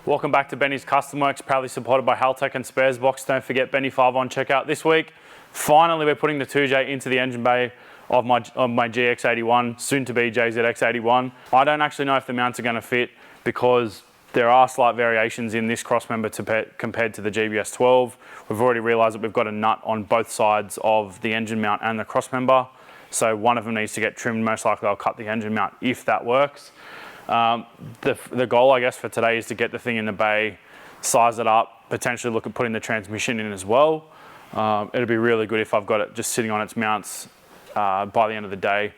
Welcome back to Benny's Custom Works, proudly supported by Haltech and Sparesbox. Don't forget Benny 5 on checkout this week. Finally, we're putting the 2J into the engine bay of my GX81, soon to be JZX81. I don't actually know if the mounts are going to fit because there are slight variations in this crossmember compared to the GBS 12. We've already realized that we've got a nut on both sides of the engine mount and the crossmember. So one of them needs to get trimmed. Most likely I'll cut the engine mount if that works. The goal, I guess, for today is to get the thing in the bay, size it up, potentially look at putting the transmission in as well. It'll be really good if I've got it just sitting on its mounts by the end of the day.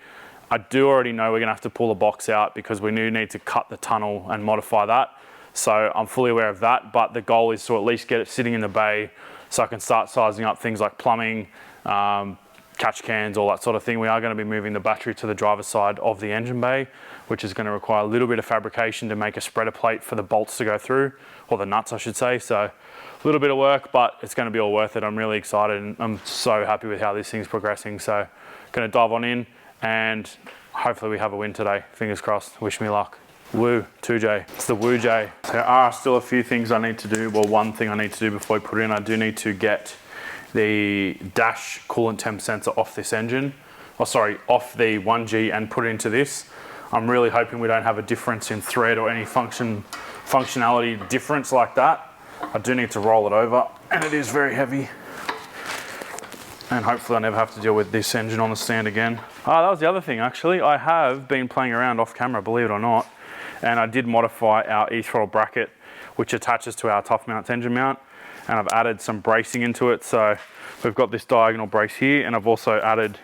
I do already know we're going to have to pull the box out because we do need to cut the tunnel and modify that. So I'm fully aware of that, but the goal is to at least get it sitting in the bay so I can start sizing up things like plumbing, catch cans, all that sort of thing. We are going to be moving the battery to the driver's side of the engine bay, which is going to require a little bit of fabrication to make a spreader plate for the bolts to go through, or the nuts I should say. So a little bit of work, but it's going to be all worth it. I'm really excited and I'm so happy with how this thing's progressing. So going to dive on in and hopefully we have a win today. Fingers crossed. Wish me luck. Woo, 2J. It's the Woo J. There are still a few things I need to do. Well, one thing I need to do before I put it in, I do need to get the dash coolant temp sensor off this engine. Off the 1G and put it into this. I'm really hoping we don't have a difference in thread or any functionality difference like that. I do need to roll it over and it is very heavy. And hopefully I never have to deal with this engine on the stand again. That was the other thing actually. I have been playing around off camera, believe it or not. And I did modify our e-throttle bracket, which attaches to our tough mount engine mount. And I've added some bracing into it. So we've got this diagonal brace here, and I've also added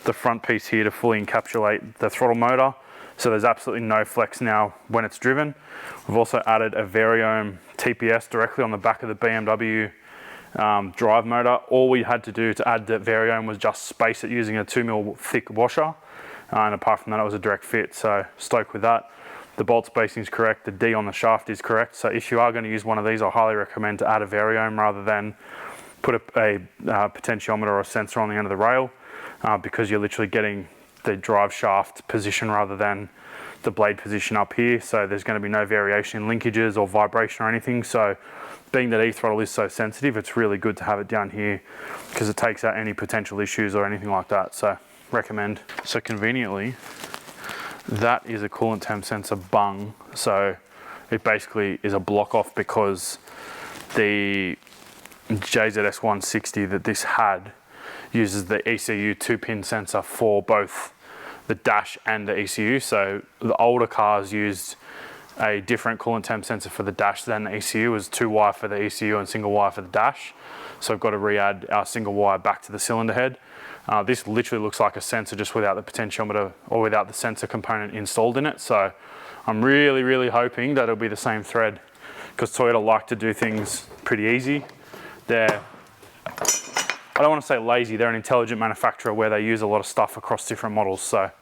the front piece here to fully encapsulate the throttle motor. So there's absolutely no flex now when it's driven. We've also added a Variome TPS directly on the back of the BMW drive motor. All we had to do to add the Variome was just space it using a 2mm thick washer. And apart from that, it was a direct fit. So stoked with that. The bolt spacing is correct. The D on the shaft is correct. So if you are going to use one of these, I highly recommend to add a Variome rather than put a potentiometer or a sensor on the end of the rail because you're literally getting the drive shaft position rather than the blade position up here. So there's going to be no variation in linkages or vibration or anything. So being that e-throttle is so sensitive, it's really good to have it down here because it takes out any potential issues or anything like that. So recommend. So conveniently, that is a coolant temp sensor bung. So it basically is a block off because the JZS160 that this had uses the ECU 2-pin sensor for both the dash and the ECU. So the older cars used a different coolant temp sensor for the dash than the ECU. It was 2-wire for the ECU and single wire for the dash. So I've got to re-add our single wire back to the cylinder head. This literally looks like a sensor just without the potentiometer or without the sensor component installed in it. So I'm really, really hoping that it'll be the same thread because Toyota like to do things pretty easy. I don't want to say lazy, they're an intelligent manufacturer where they use a lot of stuff across different models. So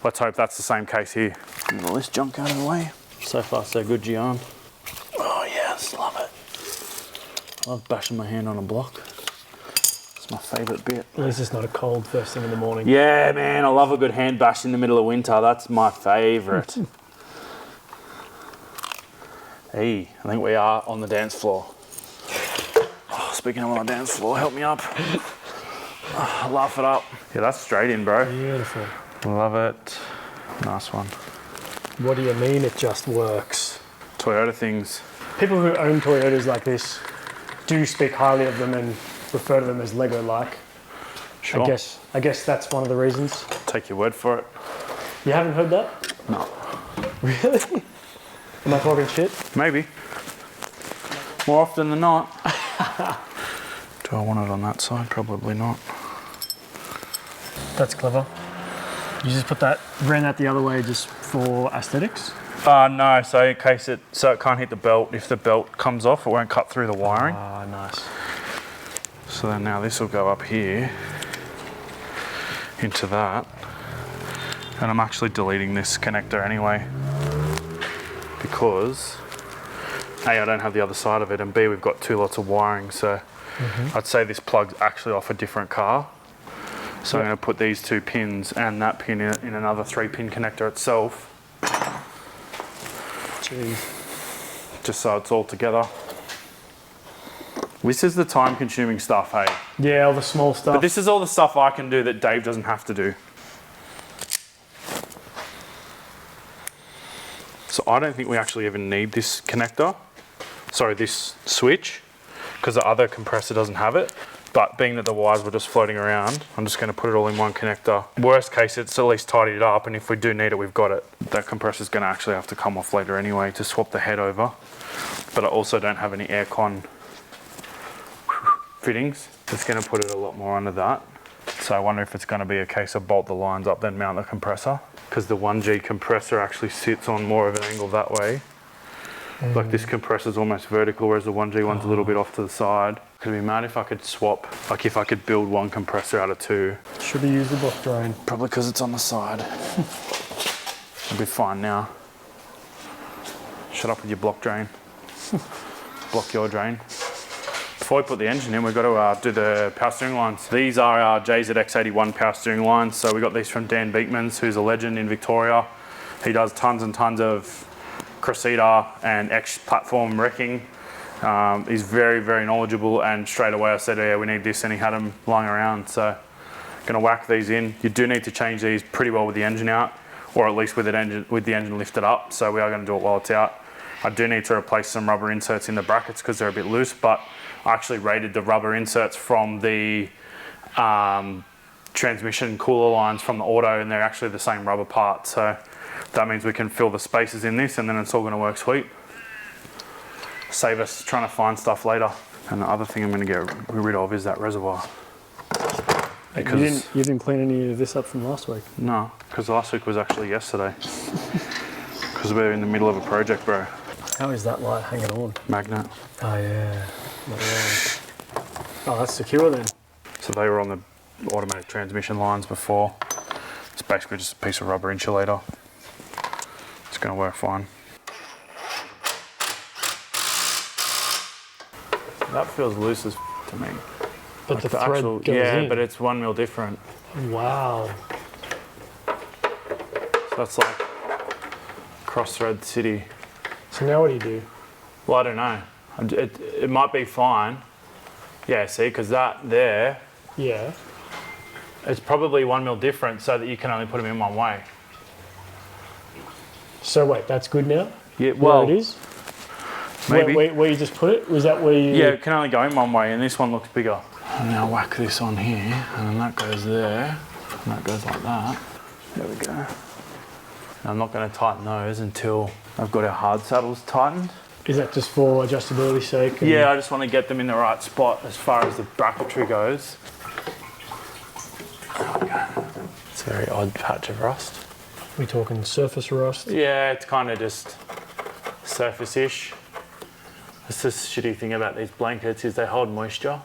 let's hope that's the same case here. Get all this junk out of the way. So far so good, Gian. Oh yes, love it. Love bashing my hand on a block. It's my favourite bit. At least it's not a cold first thing in the morning. Yeah, man, I love a good hand bash in the middle of winter. That's my favourite. Hey, I think we are on the dance floor. Oh, speaking of on the dance floor, help me up. Oh, laugh it up. Yeah, that's straight in, bro. Beautiful. Love it. Nice one. What do you mean it just works? Toyota things. People who own Toyotas like this do speak highly of them and refer to them as Lego-like. Sure. I guess that's one of the reasons. Take your word for it. You haven't heard that? No. Really? Am I talking shit? Maybe. More often than not. Do I want it on that side? Probably not. That's clever. You just ran that the other way just for aesthetics? No, so in case it can't hit the belt. If the belt comes off, it won't cut through the wiring. Ah, nice. So then now this will go up here into that. And I'm actually deleting this connector anyway because A, I don't have the other side of it, and B, we've got 2 lots of wiring. So I'd say this plug's actually off a different car. So I'm going to put these 2 pins and that pin in another 3-pin connector itself. Jeez. just so it's all together. This is the time-consuming stuff, hey? Yeah, all the small stuff. But this is all the stuff I can do that Dave doesn't have to do. So I don't think we actually even need this connector. Sorry, this switch, because the other compressor doesn't have it. But being that the wires were just floating around, I'm just going to put it all in one connector. Worst case, it's at least tidied up, and if we do need it, we've got it. That compressor's going to actually have to come off later anyway to swap the head over. But I also don't have any aircon fittings. It's going to put it a lot more under that. So I wonder if it's going to be a case of bolt the lines up, then mount the compressor. Because the 1G compressor actually sits on more of an angle that way. Like this compressor's almost vertical, whereas the 1G one's a little bit off to the side. Could it be mad if I could swap, like if I could build one compressor out of two? Should have used the block drain. Probably because it's on the side. It'll be fine now. Shut up with your block drain. Block your drain. Before we put the engine in, we've got to do the power steering lines. These are our JZX81 power steering lines. So we got these from Dan Beekmans, who's a legend in Victoria. He does tons and tons of Cressida and X platform wrecking. He's very, very knowledgeable, and straight away I said, yeah, we need this, and he had them lying around. So gonna whack these in. You do need to change these pretty well with the engine out, or at least with the engine lifted up. So we are gonna do it while it's out. I do need to replace some rubber inserts in the brackets because they're a bit loose, but I actually rated the rubber inserts from the transmission cooler lines from the auto, and they're actually the same rubber part. So that means we can fill the spaces in this, and then it's all gonna work sweet. Save us trying to find stuff later. And the other thing I'm gonna get rid of is that reservoir. Because you didn't clean any of this up from last week? No, because last week was actually yesterday. Because we're in the middle of a project, bro. How is that light hanging on? Magnet. Oh yeah. Oh, that's secure then. So they were on the automatic transmission lines before. It's basically just a piece of rubber insulator. It's gonna work fine. That feels loose as to me. But like the thread actual, goes yeah, in. but it's 1 mil different. Wow. So that's like cross-thread city. So now what do you do? Well, I don't know. It might be fine. Yeah, see, because that there, Yeah. it's probably 1 mil different so that you can only put them in one way. So wait, that's good now? Yeah, well, where it is? maybe. Where you just put it? Was that where you... Yeah, it can only go in one way, and this one looks bigger. And now whack this on here, and then that goes there, and that goes like that. There we go. And I'm not going to tighten those until I've got our hard saddles tightened. Is that just for adjustability's sake? Yeah, I just want to get them in the right spot as far as the bracketry goes. There we go. It's a very odd patch of rust. We talking surface rust? Yeah, it's kind of just surface-ish. That's the shitty thing about these blankets is they hold moisture.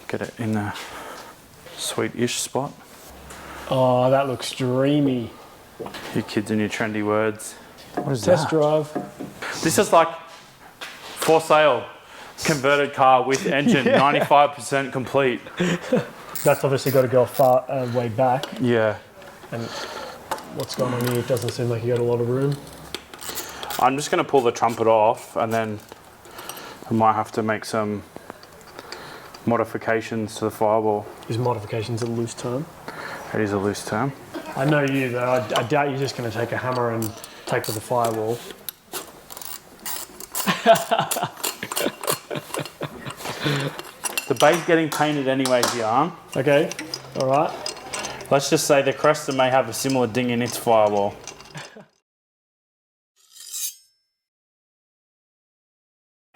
Get it in the sweet-ish spot. Oh, that looks dreamy. Your kids and your trendy words. What is Test that? drive. This is like for sale. Converted car with engine, 95% complete. That's obviously got to go far way back. Yeah. And what's going on here? It doesn't seem like you got a lot of room. I'm just going to pull the trumpet off, and then I might have to make some modifications to the firewall. Is modifications a loose term? It is a loose term. I know you though. I doubt you're just going to take a hammer and take to the firewall. The bay's getting painted anyways, Yarn. Okay, all right. Let's just say the Cresta may have a similar ding in its firewall.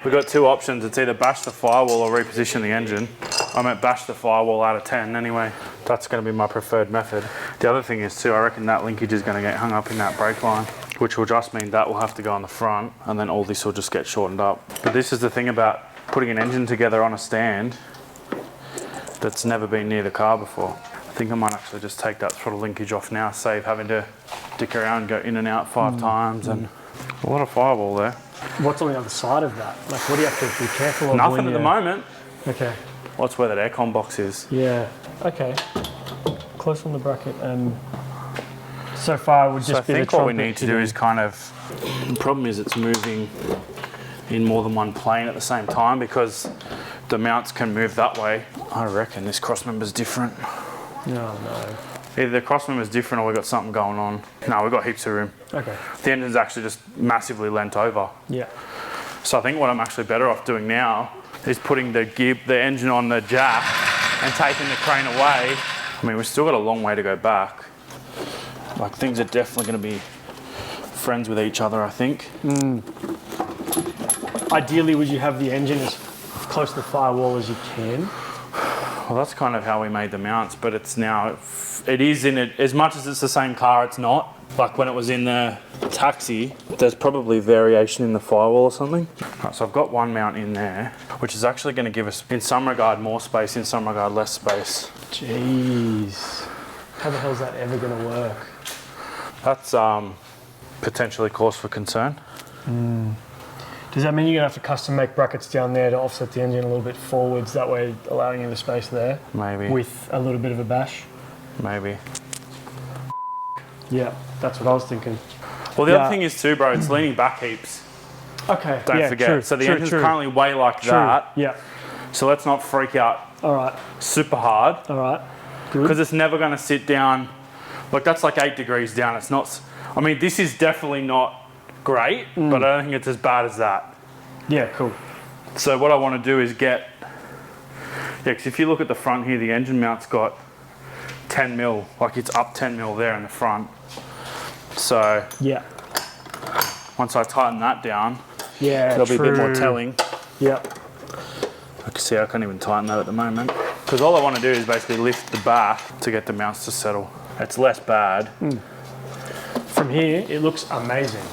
We've got two options. It's either bash the firewall or reposition the engine. I might bash the firewall out of 10 anyway. That's going to be my preferred method. The other thing is too, I reckon that linkage is going to get hung up in that brake line, which will just mean that will have to go on the front, and then all this will just get shortened up. But this is the thing about putting an engine together on a stand that's never been near the car before. I think I might actually just take that throttle linkage off now, save having to dick around, go in and out 5 times, and a lot of firewall there. What's on the other side of that? Like, what do you have to be careful of? Nothing at the moment. Okay. What's where that aircon box is? Yeah. Okay. Close on the bracket and So far, it would just So I be think the what we trumpet need to do is kind of, the problem is it's moving in more than one plane at the same time because the mounts can move that way. I reckon this cross member's different. No. Either the cross member's different or we've got something going on. No, we've got heaps of room. Okay. The engine's actually just massively lent over. Yeah. So I think what I'm actually better off doing now is putting the engine on the jack and taking the crane away. I mean, we've still got a long way to go back. Like, things are definitely going to be friends with each other, I think. Ideally, would you have the engine as close to the firewall as you can? Well, that's kind of how we made the mounts, but it's now, it is in it, as much as it's the same car, it's not. Like when it was in the taxi, there's probably variation in the firewall or something. Right, so I've got one mount in there, which is actually going to give us, in some regard, more space, in some regard, less space. Jeez. How the hell is that ever going to work? That's potentially cause for concern. Does that mean you're going to have to custom make brackets down there to offset the engine a little bit forwards, that way allowing you the space there? Maybe. With a little bit of a bash? Maybe. Yeah, that's what I was thinking. Well, the other thing is too, bro, it's leaning back heaps. Okay, Don't forget. True, so the engine's currently way like that. Yeah. So let's not freak out All right. super hard. All right. Good. Because it's never going to sit down. Like, that's like 8 degrees down. It's not, I mean, this is definitely not great, but I don't think it's as bad as that. Yeah, cool. So what I want to do is get, because if you look at the front here, the engine mount's got 10 mil, like it's up 10 mil there in the front. So Yeah. once I tighten that down, Yeah, it'll be a bit more telling. Yeah. I can see I can't even tighten that at the moment. Because all I want to do is basically lift the back to get the mounts to settle. It's less bad. From here, it looks amazing.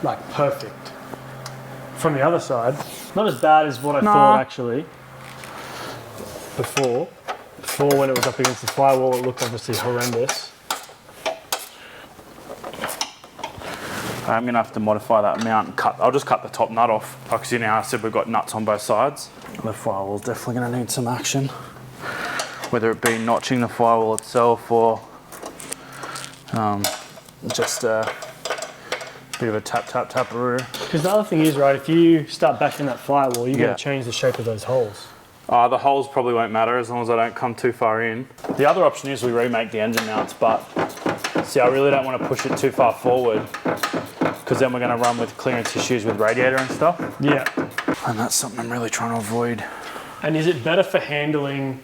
Like perfect. From the other side, not as bad as what I thought actually. Before when it was up against the firewall, it looked obviously horrendous. I'm going to have to modify that mount and I'll just cut the top nut off. Like, you know, I said we've got nuts on both sides. The firewall's definitely going to need some action. Whether it be notching the firewall itself or just a bit of a tap-tap-tap-a-roo. Because the other thing is, right, if you start bashing that firewall, you're going to change the shape of those holes. The holes probably won't matter as long as I don't come too far in. The other option is we remake the engine mounts, but see, I really don't want to push it too far forward because then we're going to run with clearance issues with radiator and stuff. Yeah. And that's something I'm really trying to avoid. And is it better for handling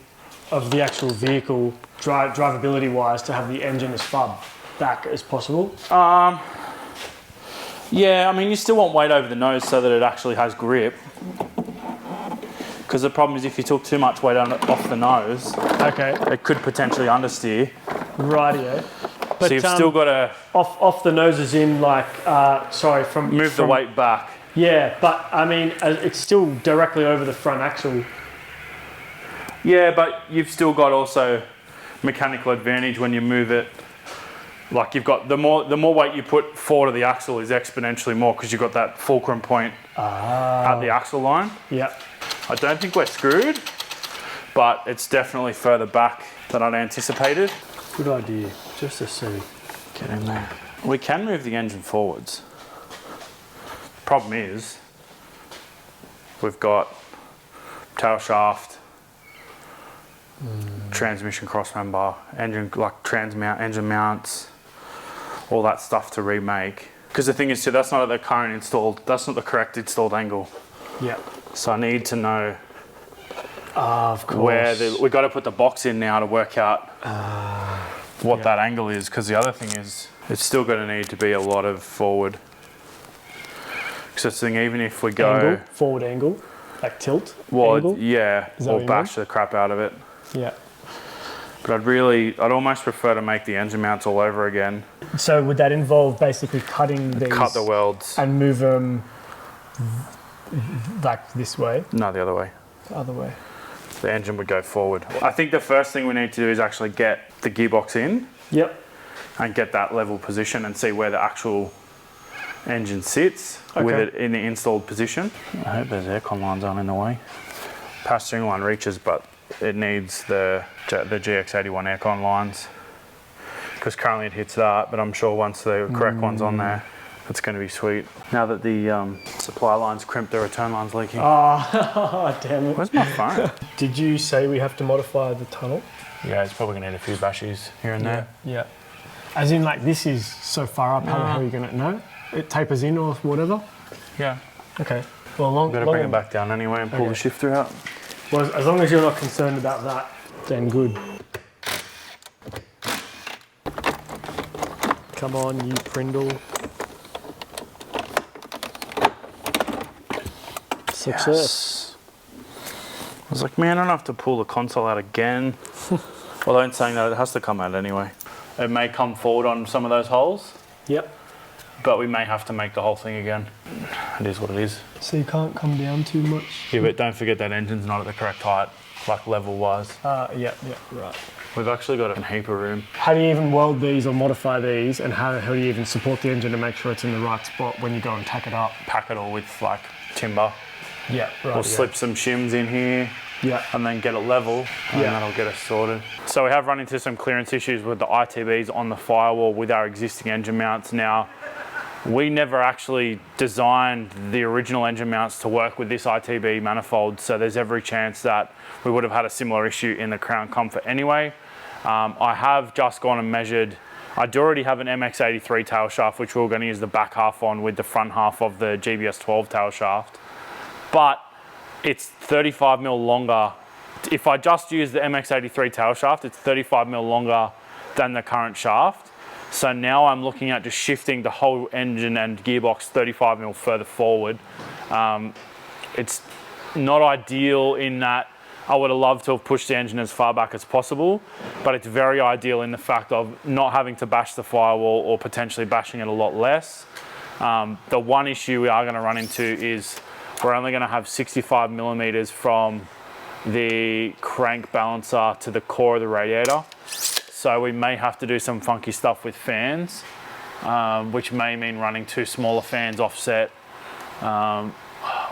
of the actual vehicle, drivability-wise, to have the engine as far back as possible? Yeah, I mean, you still want weight over the nose so that it actually has grip. Because the problem is if you took too much weight off the nose, Okay. it could potentially understeer. Rightio. But So you've still got to off the nose is in like, from... move the weight back. Yeah, but I mean, it's still directly over the front axle. Yeah, but you've still got also mechanical advantage when you move it. Like you've got the more weight you put forward of the axle is exponentially more because you've got that fulcrum point at the axle line. Yeah. I don't think we're screwed, but it's definitely further back than I'd anticipated. Good idea. Just to see. Get in there. We can move the engine forwards. Problem is, we've got tail shaft, transmission cross member, engine engine mounts, all that stuff to remake. Because the thing is too, that's not the current installed, that's not the correct installed angle. Yeah. So I need to know Of course. where we've got to put the box in now to work out what that angle is. Because the other thing is, it's still going to need to be a lot of forward. Because that's the thing, even if we go Angle, forward angle, like tilt. well, angle. yeah, Is that or what you bash the crap out of it. Yeah. But I'd almost prefer to make the engine mounts all over again. So would that involve basically cutting these Cut the welds. and move them like this way, No, the other way. the other way? The engine would go forward. I think the first thing we need to do is actually get the gearbox in Yep. and get that level position and see where the actual engine sits with Okay. it in the installed position. I hope those aircon lines aren't in the way. Power steering line reaches, but it needs the GX81 aircon lines. because currently it hits that, but I'm sure once the correct one's on there, it's going to be sweet. Now that the supply line's crimped, the return line's leaking. Oh, damn it. Where's my phone? Did you say we have to modify the tunnel? Yeah, it's probably going to need a few bashes here and there. Yeah. As in, like, this is so far up, how the hell are you going to know? It tapers in or whatever? Yeah. Okay. Well, Better bring it back down anyway and pull the shifter out. Well, as long as you're not concerned about that, then good. Come on, you Prindle. Success. Yes. I was like, man, I don't have to pull the console out again. Although in saying that, it has to come out anyway. It may come forward on some of those holes. Yep. But we may have to make the whole thing again. It is what it is. So you can't come down too much? Yeah, but don't forget that engine's not at the correct height, like level-wise. Yeah, right. We've actually got a heap of room. How do you even weld these or modify these, and how do you even support the engine to make sure it's in the right spot when you go and tack it up? Pack it all with like timber. Yeah, right. We'll slip some shims in here. Yeah. And then get it level, and that'll get us sorted. So we have run into some clearance issues with the ITBs on the firewall with our existing engine mounts. Now, we never actually designed the original engine mounts to work with this ITB manifold, so there's every chance that we would have had a similar issue in the Crown Comfort anyway. I have just gone and measured. I do already have an MX83 tail shaft, which we're going to use the back half on with the front half of the GBS12 tail shaft. But it's 35 mil longer. If I just use the MX83 tail shaft, it's 35 mil longer than the current shaft. So now I'm looking at just shifting the whole engine and gearbox 35 mil further forward. It's not ideal in that I would have loved to have pushed the engine as far back as possible, but it's very ideal in the fact of not having to bash the firewall or potentially bashing it a lot less. The one issue we are going to run into is we're only going to have 65 millimeters from the crank balancer to the core of the radiator. So we may have to do some funky stuff with fans, which may mean running two smaller fans offset,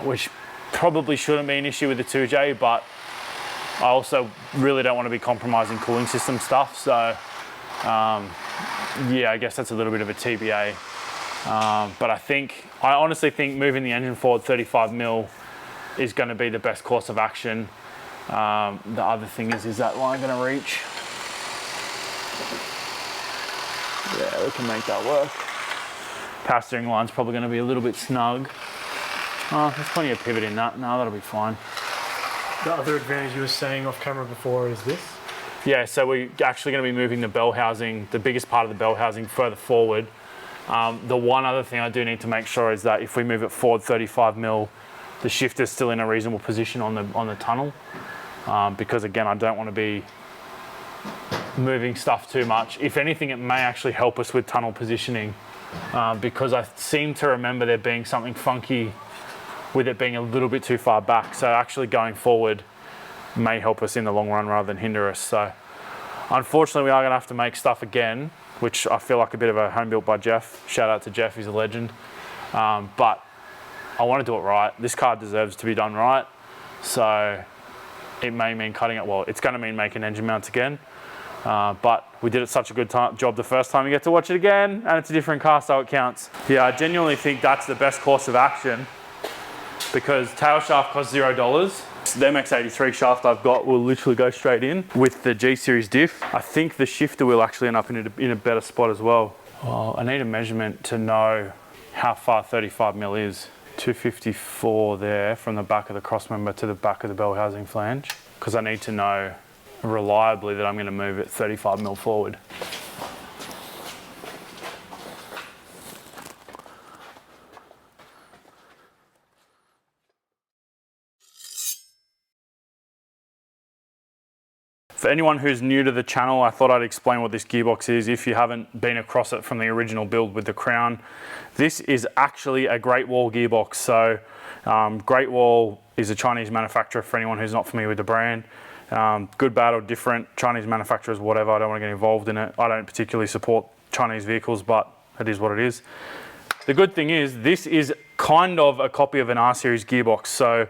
which probably shouldn't be an issue with the 2J, but I also really don't want to be compromising cooling system stuff. So yeah, I guess that's a little bit of a TBA. But I honestly think moving the engine forward 35 mil is going to be the best course of action. The other thing is that line going to reach? Yeah, we can make that work. Power steering line's probably going to be a little bit snug. There's plenty of pivot in that. No, that'll be fine. The other advantage you were saying off camera before is this? Yeah, so we're actually going to be moving the bell housing, the biggest part of the bell housing, further forward. The one other thing I do need to make sure is that if we move it forward 35 mil, the shifter's still in a reasonable position on the tunnel. Because again, I don't want to be moving stuff too much. If anything, it may actually help us with tunnel positioning, because I seem to remember there being something funky with it being a little bit too far back. So actually going forward may help us in the long run rather than hinder us. So unfortunately, we are going to have to make stuff again, which I feel like a bit of a home built by Jeff. Shout out to Jeff, he's a legend. But I want to do it right. This car deserves to be done right. So it may mean cutting it. Well, it's going to mean making engine mounts again. But we did it such a good job the first time, you get to watch it again, and it's a different car, so it counts. Yeah, I genuinely think that's the best course of action, because tail shaft costs $0. The MX83 shaft I've got will literally go straight in with the G-Series diff. I think the shifter will actually end up in a better spot as well. Well, I need a measurement to know how far 35 mil is. 254 there from the back of the crossmember to the back of the bell housing flange, because I need to know reliably that I'm going to move it 35 mil forward. For anyone who's new to the channel, I thought I'd explain what this gearbox is if you haven't been across it from the original build with the Crown. This is actually a Great Wall gearbox. So Great Wall is a Chinese manufacturer for anyone who's not familiar with the brand. Good, bad or different, Chinese manufacturers, whatever, I don't want to get involved in it. I don't particularly support Chinese vehicles, but it is what it is. The good thing is this is kind of a copy of an R-Series gearbox. So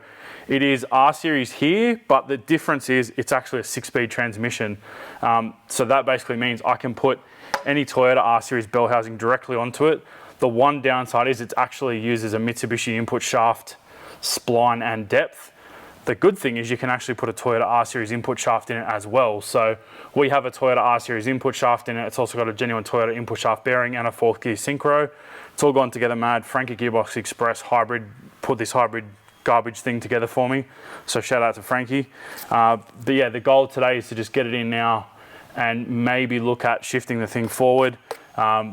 It is R series here, but the difference is it's actually a 6-speed transmission. So that basically means I can put any Toyota R series bell housing directly onto it. The one downside is it's actually used as a Mitsubishi input shaft, spline and depth. The good thing is you can actually put a Toyota R series input shaft in it as well. So we have a Toyota R series input shaft in it. It's also got a genuine Toyota input shaft bearing and a 4th gear synchro. It's all gone together mad. Frankie Gearbox Express hybrid put this hybrid garbage thing together for me. So shout out to Frankie. But yeah, the goal today is to just get it in now and maybe look at shifting the thing forward.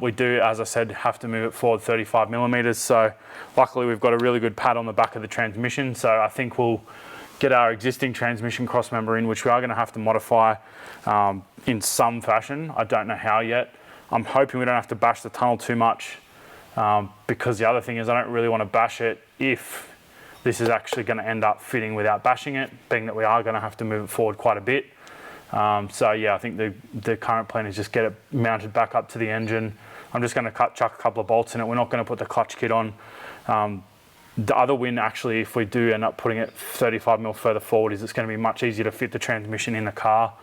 We do, as I said, have to move it forward 35 millimeters. So luckily we've got a really good pad on the back of the transmission. So I think we'll get our existing transmission cross member in, which we are going to have to modify in some fashion. I don't know how yet. I'm hoping we don't have to bash the tunnel too much because the other thing is I don't really want to bash it if this is actually going to end up fitting without bashing it, being that we are going to have to move it forward quite a bit. So yeah, I think the current plan is just get it mounted back up to the engine. I'm just going to chuck a couple of bolts in it. We're not going to put the clutch kit on. The other win, actually, if we do end up putting it 35 mil further forward, is it's going to be much easier to fit the transmission in the car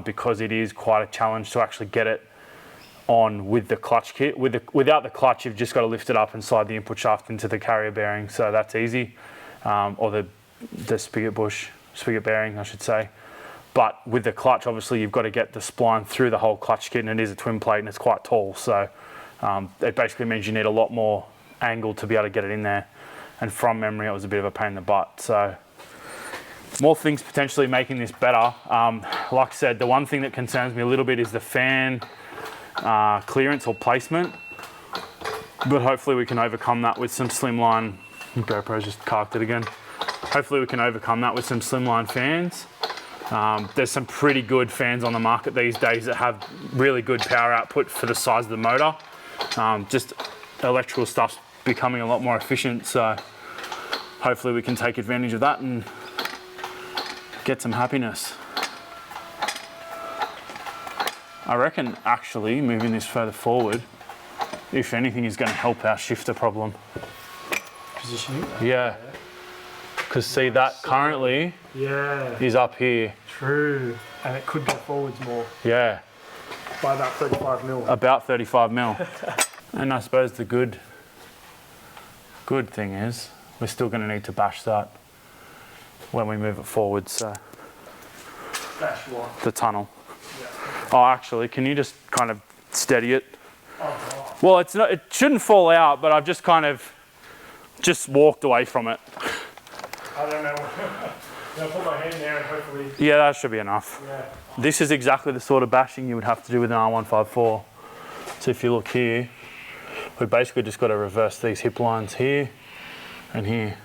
because it is quite a challenge to actually get it on with the clutch kit. Without the clutch, you've just got to lift it up and slide the input shaft into the carrier bearing, so that's easy, or the spigot bearing, I should say. But with the clutch, obviously, you've got to get the spline through the whole clutch kit, and it is a twin plate and it's quite tall, so it basically means you need a lot more angle to be able to get it in there. And from memory, it was a bit of a pain in the butt. So more things potentially making this better. Like I said, the one thing that concerns me a little bit is the fan clearance or placement. But hopefully we can overcome that with some slimline. GoPro's just carked it again. Hopefully we can overcome that with some slimline fans. There's some pretty good fans on the market these days that have really good power output for the size of the motor. Just electrical stuff's becoming a lot more efficient, so hopefully we can take advantage of that and get some happiness. I reckon actually moving this further forward, if anything, is going to help our shifter problem. Positioning? Yeah. Because see, that currently is up here. True. And it could go forwards more. Yeah. By about 35 mil. About 35 mil. And I suppose the good thing is we're still going to need to bash that when we move it forward. So Bash what? the tunnel. Yeah. Oh, actually, can you just kind of steady it? Oh, Well, it's not. It shouldn't fall out, but I've just kind of walked away from it. I don't know. I'll put my hand there and hopefully. Yeah, that should be enough. Yeah. This is exactly the sort of bashing you would have to do with an R154. So if you look here, we basically just got to reverse these hip lines here and here.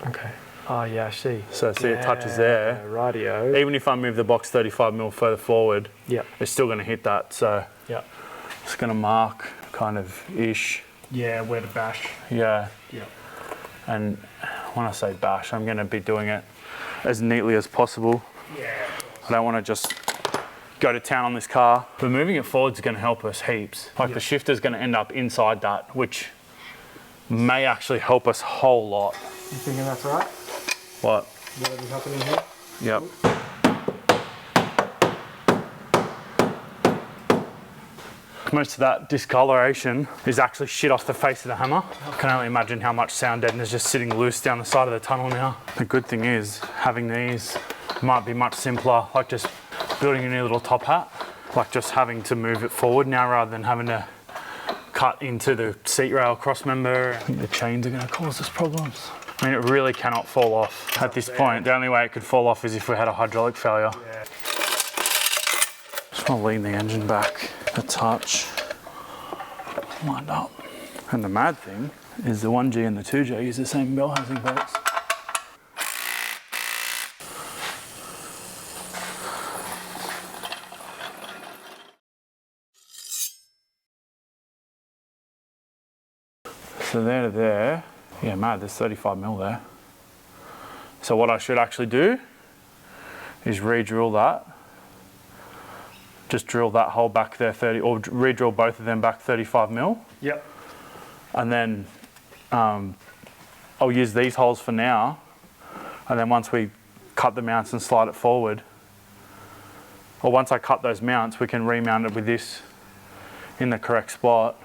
Okay. Oh yeah, I see. So see, it touches there. Radio. Even if I move the box 35 mil further forward, it's still going to hit that. So it's going to mark kind of ish. Yeah, where to bash. Yeah. Yeah. And when I say bash, I'm going to be doing it as neatly as possible. Yeah. I don't want to just go to town on this car. But moving it forward is going to help us heaps. Like the shifter's going to end up inside that, which may actually help us a whole lot. You thinking that's right? What? Whatever's happening here? Yep. Most of that discoloration is actually shit off the face of the hammer. I can only imagine how much sound deadener is just sitting loose down the side of the tunnel now. The good thing is having these might be much simpler, like just building a new little top hat, like just having to move it forward now rather than having to cut into the seat rail cross member. I think the chains are going to cause us problems. I mean, it really cannot fall off at this point. The only way it could fall off is if we had a hydraulic failure. Yeah. Just want to lean the engine back a touch, lined up. And the mad thing is the 1G and the 2G use the same bell housing bolts. So there to there, yeah, mad, there's 35 mil there. So what I should actually do is re-drill that. Just drill that hole back there 30, or re-drill both of them back 35 mil. Yep. And then I'll use these holes for now And then once we cut the mounts and slide it forward, or once I cut those mounts, we can remount it with this in the correct spot,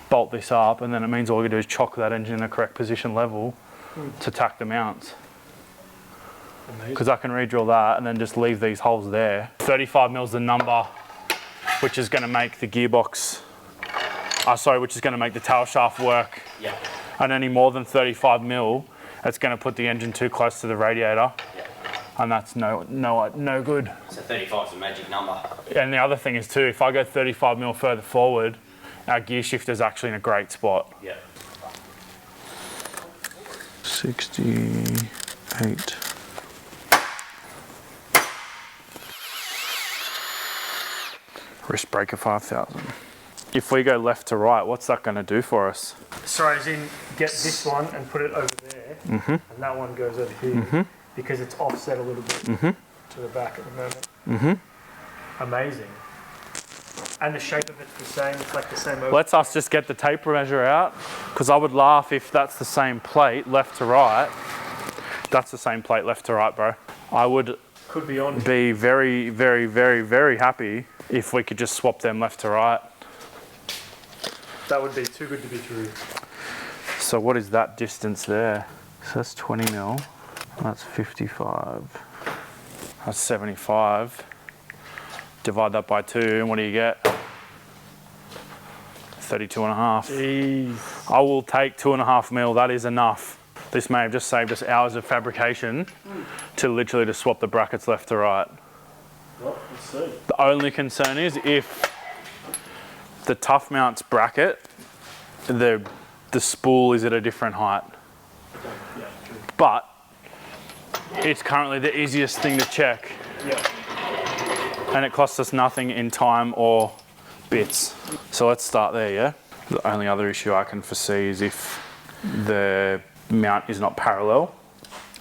bolt this up, and then it means all we do is chock that engine in the correct position level to tack the mounts. Because I can re-drill that and then just leave these holes there. 35 mil is the number, which is going to make the gearbox, which is going to make the tail shaft work. Yeah. And any more than 35 mil, it's going to put the engine too close to the radiator. Yeah. And that's no good. So 35 is a magic number. And the other thing is too, if I go 35 mil further forward, our gear shifter is actually in a great spot. Yeah. 68. Wrist breaker 5,000. If we go left to right, what's that going to do for us? Sorry, as in get this one and put it over there, and that one goes over here, because it's offset a little bit to the back at the moment. Amazing. And the shape of it's the same, it's like the same over. Let's us just get the tape measure out, because I would laugh if that's the same plate left to right. That's the same plate left to right, bro. I would Could be on. be very, very, very, very happy if we could just swap them left to right. That would be too good to be true. So what is that distance there? So that's 20 mil, that's 55, that's 75. Divide that by 2, and what do you get? 32 and a half. Jeez. I will take 2.5 mil, that is enough. This may have just saved us hours of fabrication to literally just swap the brackets left to right. Well, let's see. The only concern is if the tough mounts bracket, the spool is at a different height. Yeah, true. But it's currently the easiest thing to check. Yeah. And it costs us nothing in time or bits. So let's start there, yeah? The only other issue I can foresee is if the mount is not parallel.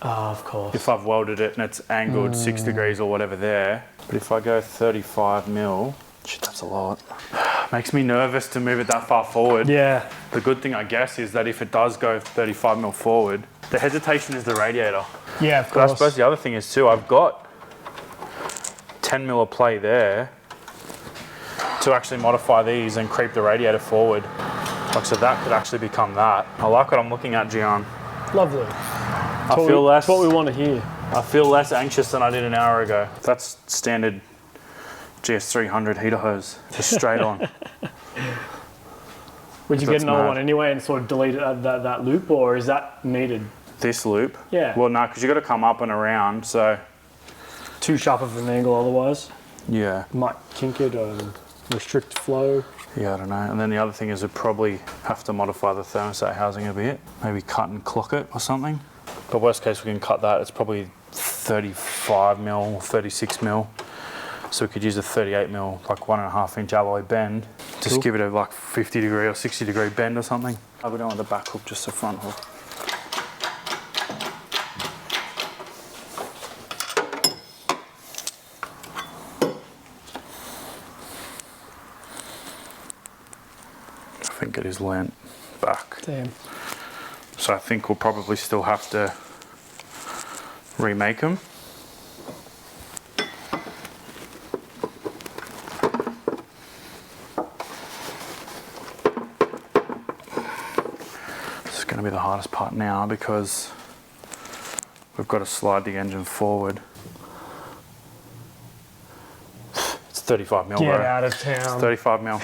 Of course. If I've welded it and it's angled 6 degrees or whatever there. But if I go 35 mil, shit, that's a lot. Makes me nervous to move it that far forward. Yeah. The good thing, I guess, is that if it does go 35 mil forward, the hesitation is the radiator. Yeah, of But I course. suppose the other thing is too, I've got 10 mil of play there to actually modify these and creep the radiator forward. Like, so that could actually become that. I like what I'm looking at, Gian. Lovely. I feel less. That's what we want to hear. I feel less anxious than I did an hour ago. That's standard GS300 heater hose, just straight on. Would you That's get another mad. one anyway and sort of delete that loop, or is that needed? This loop? Yeah. Well, no, because you got to come up and around, so Too sharp of an angle otherwise. yeah. Might kink it or restrict flow. Yeah, I don't know. And then the other thing is we'd probably have to modify the thermostat housing a bit. Maybe cut and clock it or something. But worst case, we can cut that. It's probably 35 mil, 36 mil. So we could use a 38 mil, like 1.5 inch alloy bend. Just Cool. give it a like 50 degree or 60 degree bend or something. Oh, we don't want the back hook, just the front hook. I think it is leant back. Damn. So I think we'll probably still have to remake them. This is going to be the hardest part now because we've got to slide the engine forward. It's 35 mil, Get bro. out of It's town. 35 mil.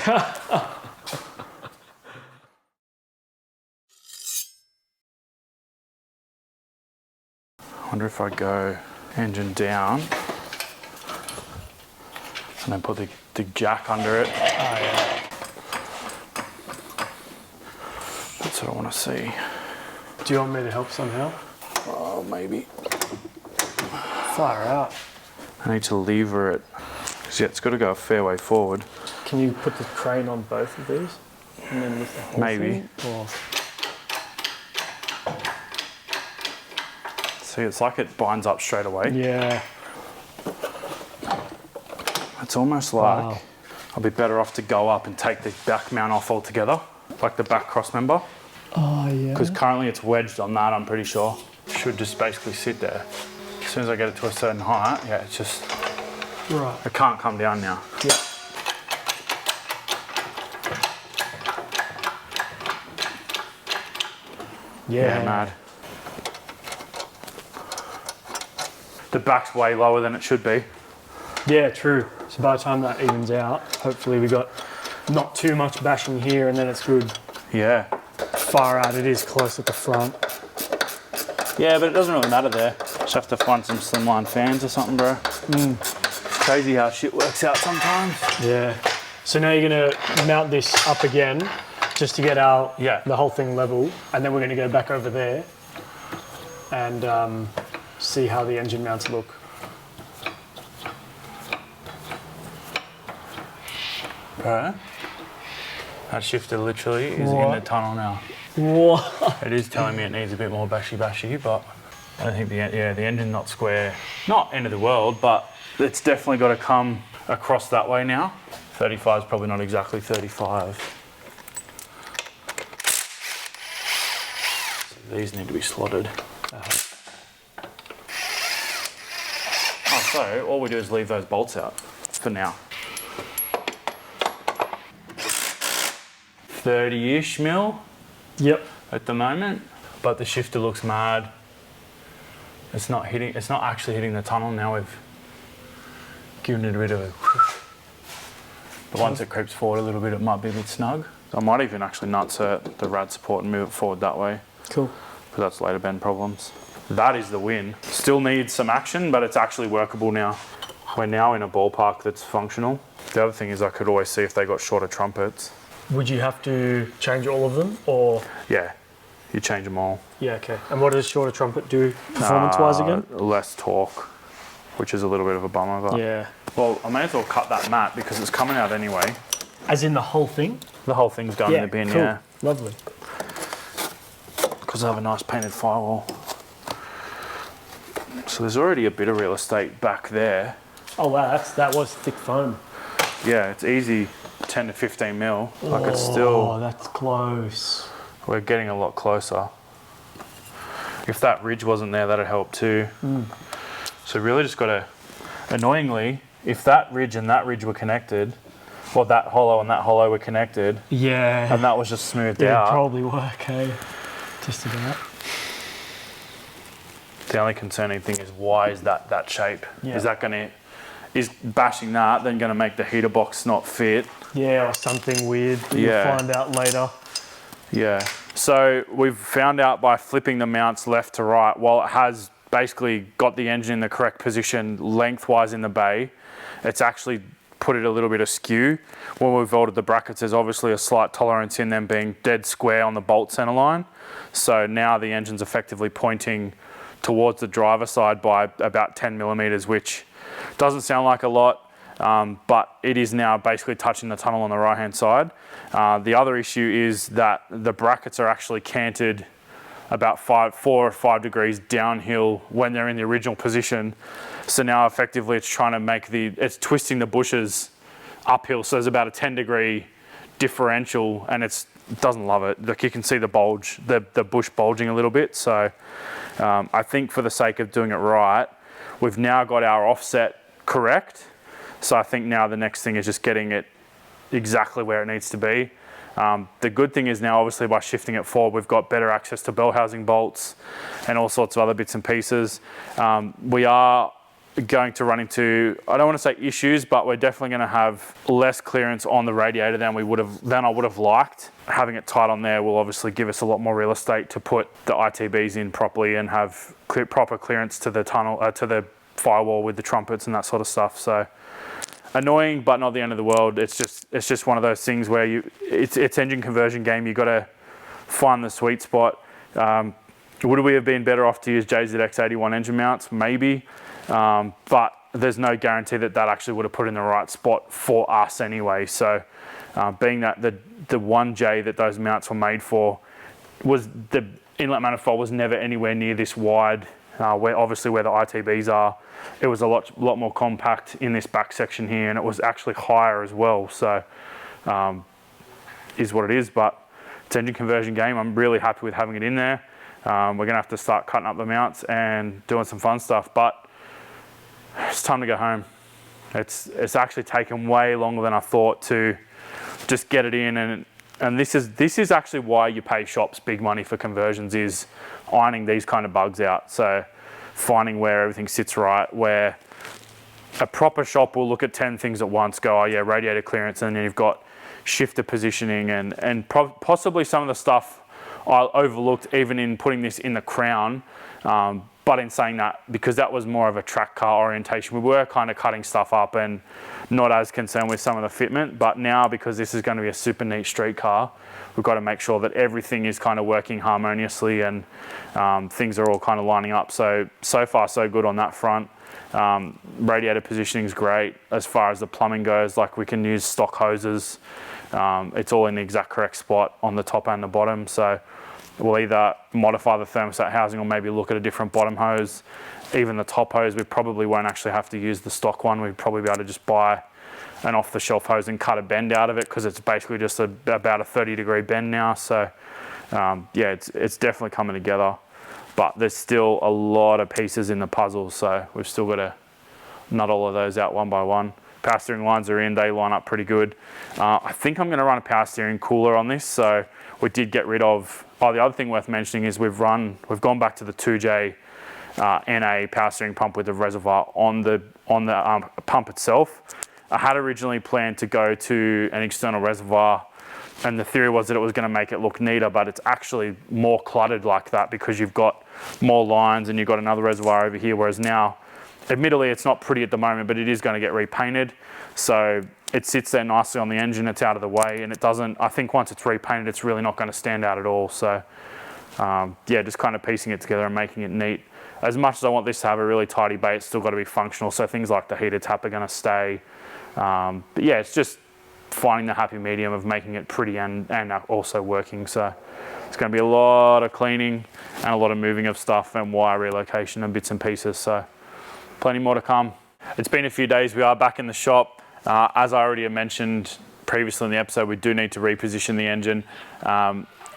I wonder if I go engine down and then put the jack under it. Oh, yeah. That's what I want to see. Do you want me to help somehow? Oh, maybe. Far out. I need to lever it. 'Cause, yeah, it's got to go a fair way forward. Can you put the crane on both of these? And then lift the whole Maybe. thing? Or... See, it's like it binds up straight away. Yeah. It's almost like Wow. I'll be better off to go up and take the back mount off altogether, like the back cross member. Oh, yeah. Because currently it's wedged on that, I'm pretty sure. should just basically sit there. As soon as I get it to a certain height, yeah, it's just, Right. it can't come down now. Yeah. Yeah, mad. The back's way lower than it should be. Yeah, true. So by the time that evens out, hopefully we got not too much bashing here and then it's good. Yeah. Far out it is close at the front. Yeah, but it doesn't really matter there. Just have to find some slimline fans or something, bro. It's crazy how shit works out sometimes. Yeah. So now you're gonna mount this up again just to get the whole thing level, and then we're gonna go back over there and see how the engine mounts look. Bro, that shifter literally is in the tunnel now. What? It is telling me it needs a bit more bashy, but I don't think the engine's not square. Not end of the world, but it's definitely got to come across that way now. 35 is probably not exactly 35. So these need to be slotted. Oh, so all we do is leave those bolts out for now. 30-ish mil. Yep. At the moment, but the shifter looks mad. It's not actually hitting the tunnel now. We've given it a bit of a but once it creeps forward a little bit, it might be a bit snug. I might even actually nutsert the rad support and move it forward that way. Cool. Because that's later bend problems. That is the win. Still needs some action, but it's actually workable now. We're now in a ballpark that's functional. The other thing is I could always see if they got shorter trumpets. Would you have to change all of them, or? Yeah, you change them all. Yeah, okay. And what does shorter trumpet do performance-wise again? Less torque, which is a little bit of a bummer. But Yeah. well, I may as well cut that mat because it's coming out anyway. As in the whole thing? The whole thing's going in the bin, cool. yeah. Lovely. Because I have a nice painted firewall. So there's already a bit of real estate back there. Oh wow, that was thick foam. Yeah, it's easy 10 to 15 mil. Like it's Oh, still, that's close. we're getting a lot closer. If that ridge wasn't there, that'd help too. So really just gotta, annoyingly, if that ridge and that ridge were connected, well, that hollow and that hollow were connected, Yeah. and that was just smoothed It'd out. probably work, eh? Just about. The only concerning thing is why is that shape? Yeah. Is bashing that then gonna make the heater box not fit? Yeah, or something weird that Yeah. you'll find out later. Yeah. So we've found out by flipping the mounts left to right, while it has basically got the engine in the correct position lengthwise in the bay, it's actually put it a little bit askew. When we've welded the brackets, there's obviously a slight tolerance in them being dead square on the bolt center line. So now the engine's effectively pointing towards the driver side by about 10 millimeters, which doesn't sound like a lot, but it is now basically touching the tunnel on the right hand side. The other issue is that the brackets are actually canted about 4 or 5 degrees downhill when they're in the original position. So now effectively it's trying to it's twisting the bushes uphill. So there's about a 10-degree differential and it doesn't love it. Like you can see the bulge, the bush bulging a little bit. So I think for the sake of doing it right, we've now got our offset correct. So I think now the next thing is just getting it exactly where it needs to be. The good thing is now, obviously, by shifting it forward, we've got better access to bell housing bolts and all sorts of other bits and pieces. We are going to run into, I don't want to say issues, but we're definitely going to have less clearance on the radiator than I would have liked. Having it tight on there will obviously give us a lot more real estate to put the ITBs in properly and have proper clearance to the tunnel, to the firewall with the trumpets and that sort of stuff. So annoying, but not the end of the world. It's just one of those things where it's engine conversion game. You got to find the sweet spot. Would we have been better off to use JZX81 engine mounts? Maybe, but there's no guarantee that actually would have put in the right spot for us anyway. So being that the 1J that those mounts were made for was the inlet manifold was never anywhere near this wide, where the ITBs are. It was a lot more compact in this back section here, and it was actually higher as well. So is what it is, but it's engine conversion game. I'm really happy with having it in there. we're going to have to start cutting up the mounts and doing some fun stuff. But it's time to go home. It's actually taken way longer than I thought to just get it in, and this is actually why you pay shops big money for conversions, is ironing these kind of bugs out. So finding where everything sits right, where a proper shop will look at 10 things at once, go, oh yeah, radiator clearance, and then you've got shifter positioning and possibly some of the stuff I overlooked even in putting this in the crown. But in saying that, because that was more of a track car orientation, we were kind of cutting stuff up and not as concerned with some of the fitment. But now, because this is going to be a super neat street car, we've got to make sure that everything is kind of working harmoniously and things are all kind of lining up. So far so good on that front. Radiator positioning is great. As far as the plumbing goes, like we can use stock hoses. It's all in the exact correct spot on the top and the bottom. So we'll either modify the thermostat housing or maybe look at a different bottom hose. Even the top hose, we probably won't actually have to use the stock one. We'd probably be able to just buy an off-the-shelf hose and cut a bend out of it, because it's basically just about a 30-degree bend now. So yeah, it's definitely coming together. But there's still a lot of pieces in the puzzle, so we've still got to nut all of those out one by one. Power steering lines are in, they line up pretty good. I think I'm going to run a power steering cooler on this, so we did get rid of, the other thing worth mentioning is we've gone back to the 2J NA power steering pump with the reservoir on the pump itself. I had originally planned to go to an external reservoir, and the theory was that it was going to make it look neater, but it's actually more cluttered like that because you've got more lines and you've got another reservoir over here, whereas now, admittedly, it's not pretty at the moment, but it is going to get repainted. So it sits there nicely on the engine, it's out of the way, and it doesn't, I think once it's repainted, it's really not going to stand out at all. So yeah, just kind of piecing it together and making it neat. As much as I want this to have a really tidy bay, it's still got to be functional. So things like the heater tap are going to stay. But yeah, it's just finding the happy medium of making it pretty and also working. So it's going to be a lot of cleaning and a lot of moving of stuff and wire relocation and bits and pieces. So plenty more to come. It's been a few days. We are back in the shop. As I already mentioned previously in the episode, we do need to reposition the engine.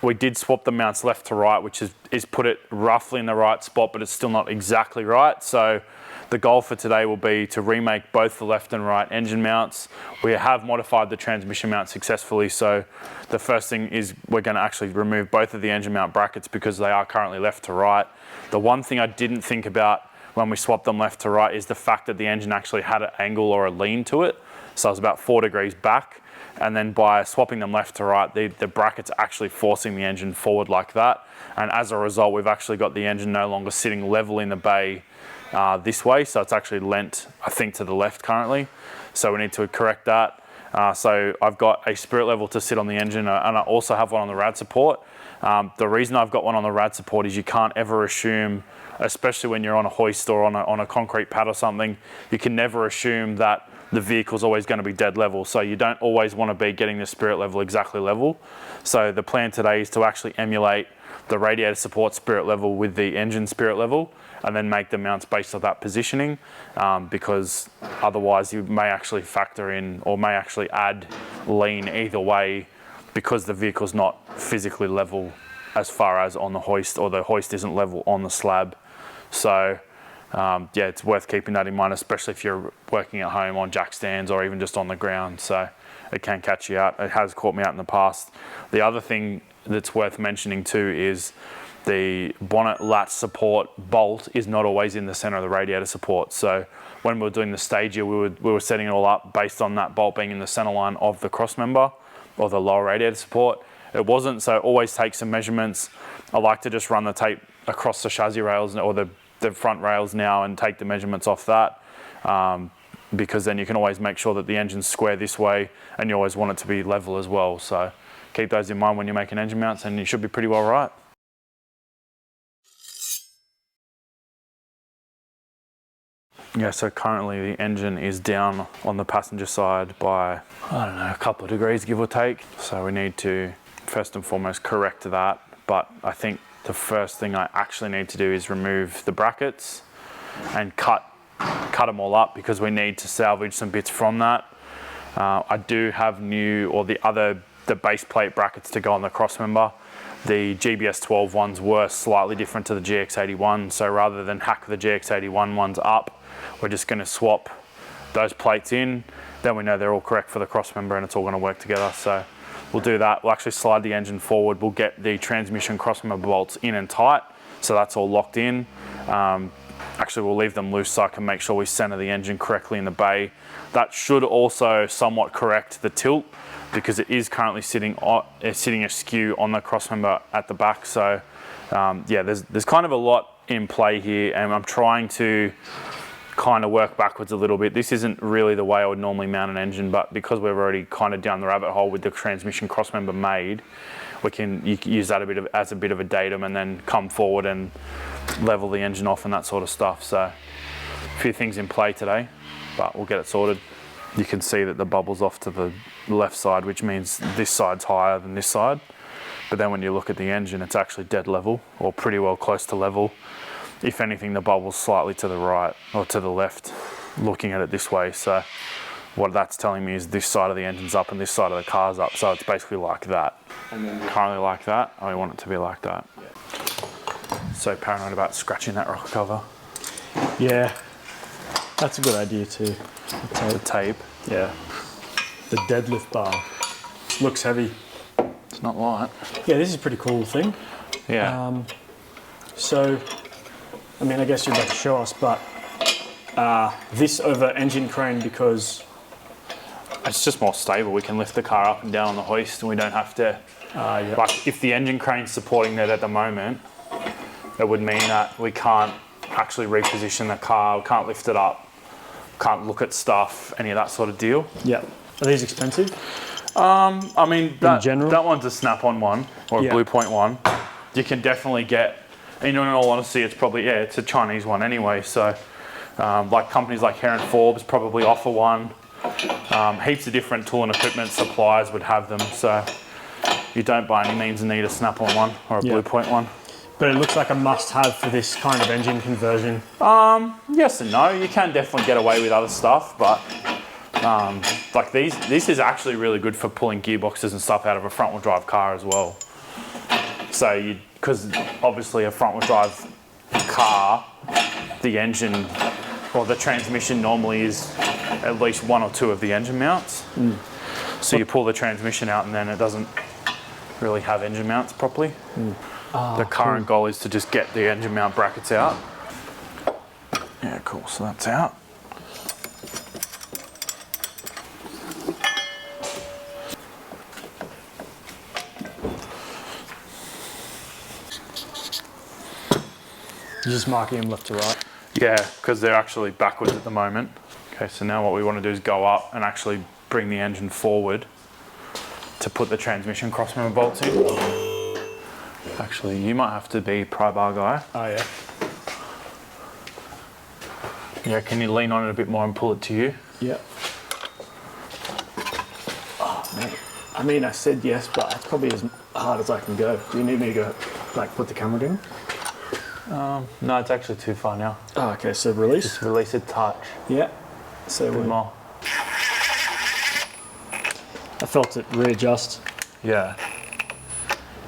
We did swap the mounts left to right, which is put it roughly in the right spot, but it's still not exactly right. So the goal for today will be to remake both the left and right engine mounts. We have modified the transmission mount successfully. So the first thing is we're going to actually remove both of the engine mount brackets because they are currently left to right. The one thing I didn't think about when we swapped them left to right is the fact that the engine actually had an angle or a lean to it. So it was about 4 degrees back. And then by swapping them left to right, the brackets are actually forcing the engine forward like that. And as a result, we've actually got the engine no longer sitting level in the bay this way. So it's actually lent, I think, to the left currently. So we need to correct that. So I've got a spirit level to sit on the engine, and I also have one on the rad support. The reason I've got one on the rad support is you can't ever assume, especially when you're on a hoist or on a concrete pad or something, you can never assume that the vehicle's always going to be dead level. So you don't always want to be getting the spirit level exactly level. So the plan today is to actually emulate the radiator support spirit level with the engine spirit level, and then make the mounts based on that positioning, because otherwise you may actually factor in or may actually add lean either way, because the vehicle's not physically level as far as on the hoist, or the hoist isn't level on the slab. So yeah, it's worth keeping that in mind, especially if you're working at home on jack stands or even just on the ground. So it can catch you out. It has caught me out in the past. The other thing that's worth mentioning too is the bonnet latch support bolt is not always in the center of the radiator support. So when we were doing the stager, we were setting it all up based on that bolt being in the center line of the cross member or the lower radiator support. It wasn't, so always take some measurements. I like to just run the tape across the chassis rails or the front rails now and take the measurements off that, because then you can always make sure that the engine's square this way, and you always want it to be level as well. So keep those in mind when you're making engine mounts, and you should be pretty well right. Yeah, so currently the engine is down on the passenger side by, I don't know, a couple of degrees, give or take. So we need to first and foremost correct that. But I think the first thing I actually need to do is remove the brackets and cut them all up, because we need to salvage some bits from that. I do have the base plate brackets to go on the cross member. the GBS 12 ones were slightly different to the GX81. So rather than hack the GX81 ones up, we're just going to swap those plates in. Then we know they're all correct for the crossmember and it's all going to work together. So we'll do that. We'll actually slide the engine forward. We'll get the transmission crossmember bolts in and tight. So that's all locked in. Actually, we'll leave them loose so I can make sure we center the engine correctly in the bay. That should also somewhat correct the tilt because it is currently sitting askew on the crossmember at the back. So yeah, there's kind of a lot in play here, and I'm trying to kind of work backwards a little bit. This isn't really the way I would normally mount an engine, but because we've already kind of down the rabbit hole with the transmission crossmember made, you can use that as a bit of a datum and then come forward and level the engine off and that sort of stuff. So a few things in play today, but we'll get it sorted. You can see that the bubble's off to the left side, which means this side's higher than this side. But then when you look at the engine, it's actually dead level, or pretty well close to level. If anything, the bubble's slightly to the right or to the left, looking at it this way. So what that's telling me is this side of the engine's up and this side of the car's up. So it's basically like that. And then currently like that. I want it to be like that. Yeah. So paranoid about scratching that rocker cover. Yeah, that's a good idea too. The tape. Yeah. The deadlift bar looks heavy. It's not light. Yeah, this is a pretty cool thing. Yeah. So, I mean, I guess you're about to show us, but this over engine crane because it's just more stable. We can lift the car up and down on the hoist and we don't have to, like if the engine crane's supporting that at the moment, it would mean that we can't actually reposition the car, we can't lift it up, can't look at stuff, any of that sort of deal. Yeah. Are these expensive? I mean, that one's a snap-on one or a Blue Point one. You can definitely get, in all honesty, it's probably, it's a Chinese one anyway. So like companies like Heron Forbes probably offer one. Heaps of different tool and equipment suppliers would have them. So you don't by any means need a snap-on one or a Blue Point one. But it looks like a must-have for this kind of engine conversion. Yes and no. You can definitely get away with other stuff, but like this is actually really good for pulling gearboxes and stuff out of a front-wheel drive car as well. So because obviously a front-wheel drive car, the engine or the transmission normally is at least one or two of the engine mounts. So you pull the transmission out and then it doesn't really have engine mounts properly. The current goal is to just get the engine mount brackets out. Yeah, cool, so that's out. You're just marking them left to right? Yeah, because they're actually backwards at the moment. Okay, so now what we want to do is go up and actually bring the engine forward to put the transmission crossmember bolts in. Actually, you might have to be pry bar guy. Oh yeah. Yeah, can you lean on it a bit more and pull it to you? Yeah. Oh mate. I mean, I said yes, but it's probably as hard as I can go. Do you need me to go, like, put the camera down? No, it's actually too far now. Oh, okay, so release? Just release it, touch. Yeah. So A bit more. I felt it readjust. Yeah.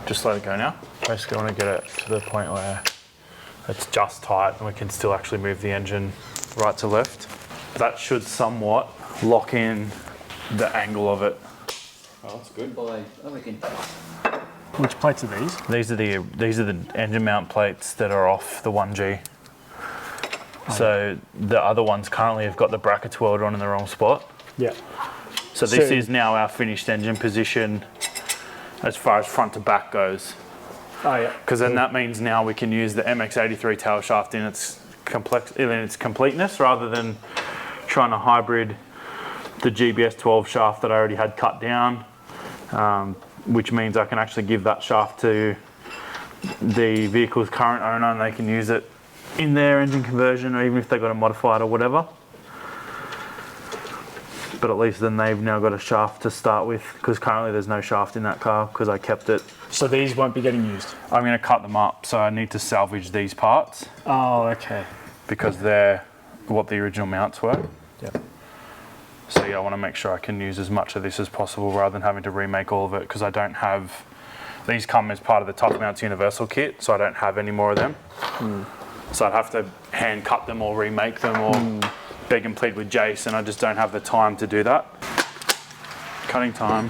Just let it go now. Basically, I want to get it to the point where it's just tight and we can still actually move the engine right to left. That should somewhat lock in the angle of it. Oh, that's good. Which plates are these? These are the engine mount plates that are off the 1G. So the other ones currently have got the brackets welded on in the wrong spot. Yeah. So this is now our finished engine position as far as front to back goes. Oh yeah. Because then that means now we can use the MX83 tail shaft in its completeness rather than trying to hybrid the GBS 12 shaft that I already had cut down, which means I can actually give that shaft to the vehicle's current owner and they can use it in their engine conversion, or even if they've got to modify it or whatever. But at least then they've now got a shaft to start with, because currently there's no shaft in that car because I kept it. So these won't be getting used? I'm going to cut them up, so I need to salvage these parts. Oh, okay. Because they're what the original mounts were. Yep. So yeah, I want to make sure I can use as much of this as possible rather than having to remake all of it, because I don't have These come as part of the Tough Mounts Universal kit, so I don't have any more of them. So I'd have to hand cut them or remake them or beg and plead with Jason. I just don't have the time to do that. Cutting time.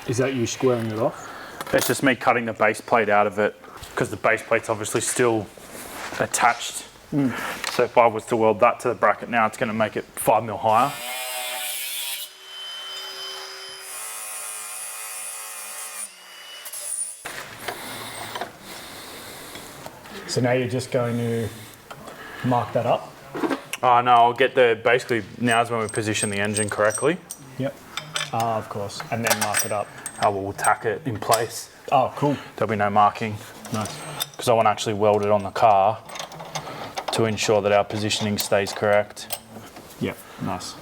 Is that you squaring it off? It's just me cutting the base plate out of it because the base plate's obviously still attached. So if I was to weld that to the bracket now, it's going to make it 5 mil higher. So now you're just going to mark that up? Oh no, I'll get basically now's when we position the engine correctly. Yep. Of course. And then mark it up. We'll tack it in place. Oh, cool. There'll be no marking. Nice. Because I want to actually weld it on the car to ensure that our positioning stays correct. Yep, nice.